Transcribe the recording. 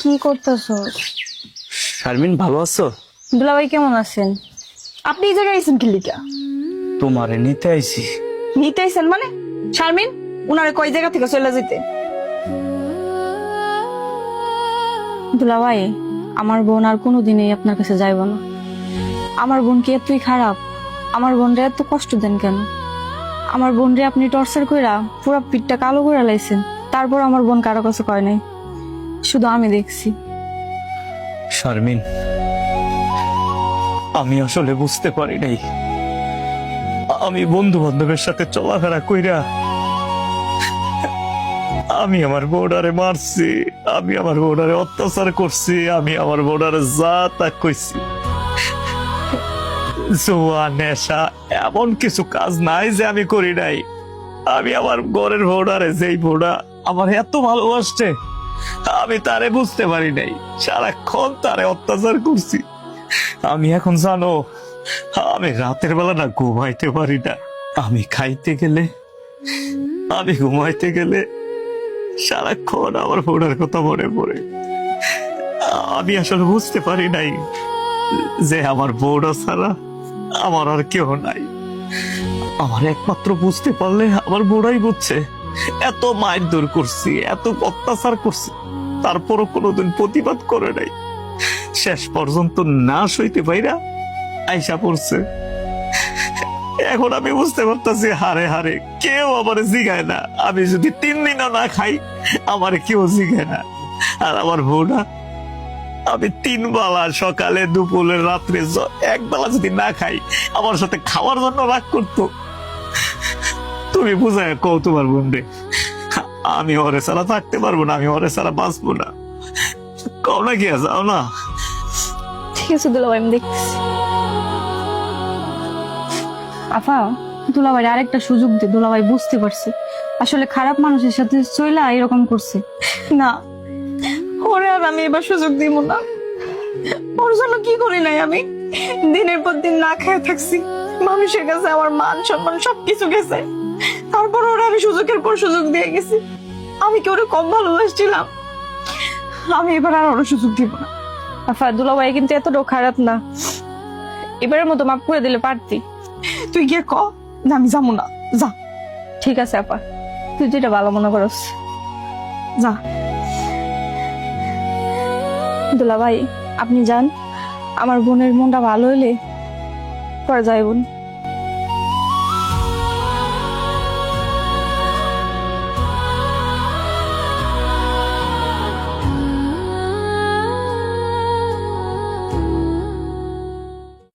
কি করতেছস? শারমিন, ভালো আছো? দুলাভাই কেমন আছেন? আপনি এই জায়গায় আইছেন কি লিগা? তোমারে নিতে আইছি। নিতে আইছেন মানে? শারমিন, উনারে কয় জায়গা থেকে চলে যেতে? দুলাভাই, আমার বোন আর কোনোদিনই আপনার কাছে যাইব না। আমার বোন কি এতই খারাপ? আমার বোনরে এত কষ্ট দেন কেন? আমার বোনরে আপনি টর্চার কইরা পুরো পিঠটা কালো করে লাইছেন, তারপর আমার বোন কারো কাছে কয় নাই, শুধু আমি দেখছি। শারমিন, আমি আসলে বুঝতে পারি নাই। আমি বন্ধু বান্ধবের সাথে চলাফেরা কইরা আমি আমার বোর্ডারে মারছি, আমি আমার বোর্ডারে অত্যাচার করছি, আমি আমার বোর্ডারে যা তা কইছি। জুয়া, নেশা, এমন কিছু কাজ নাই যে আমি করি নাই। আমি আমার ঘরের বোর্ডারে, যেই বোর্ডা আমার এত ভালোবাসছে, আমি তারে বুঝতে পারি নাই, সারাক্ষণ তারে অত্যাচার করছি। আমি এখন জানো, আমি রাতের বেলা না ঘুমাইতে পারি না। আমি খাইতে গেলে, আমি ঘুমাইতে গেলে সারাক্ষণ আমার বোর্ডার কথা মনে পড়ে। আমি আসলে বুঝতে পারি নাই যে আমার বউটা ছাড়া আমার আর কেউ নাই। আমার একমাত্র বুঝতে পারলে আমার বউটাই বুঝছে। এত মায়ের দূর করছি, এত অত্যাচার করছি, তারপরও কোনোদিন প্রতিবাদ করে নাই। শেষ পর্যন্ত না সইতে পাইরা আইসা পড়ছে। এখন আমি বুঝতে পারতাছি, হারে হারে কেউ আমার জিগায় না। আমি যদি 3 দিনও না খাই, আমার কেউ জিগায় না। আর আমার বউটা, আমি 3 বেলা, সকালে, দুপুরে, রাত্রে, এক বেলা যদি না খাই, আমার সাথে খাওয়ার জন্য রাগ করতো। তুমি বুঝায় কও তোমার বোনরে, আমি ওরে ছাড়া থাকতে পারবো না, আমি ওরে ছাড়া বাঁচবো না। কও না, গিয়া যাও না। ঠিক আছে দুলাভাই, আমি দেখতেছি। আফা, দুলাভাই আরেকটা সুযোগ দে। দুলাভাই বুঝতে পারছি আসলে খারাপ মানুষের সাথে চইলা এরকম করছে। না, ওরে আর আমি এবার সুযোগ দিব না। ওর জন্য কি করি নাই আমি? দিনের পর দিন না খেয়ে থাকছি, মানুষের কাছে আমার মান সম্মান সবকিছু গেছে, তারপর ওরা আমি সুযোগের পর সুযোগ দিয়ে গেছি। আমি কি ওরে কম ভালোবাসছিলাম? আমি এবার আর ওর সুযোগ দিব না। আফা, দুলাভাই কিন্তু এতটাও খারাপ না, এবারের মতো মাফ করে দিলে পারতি। তুই গিয়ে ক না আমি যাবো না, যা। ঠিক আছে আপা, তুই যেটা ভালো মনে করস, যা। দুলাভাই, আপনি যান, আমার বোনের মনটা ভালো হইলে পরে যাই বোন।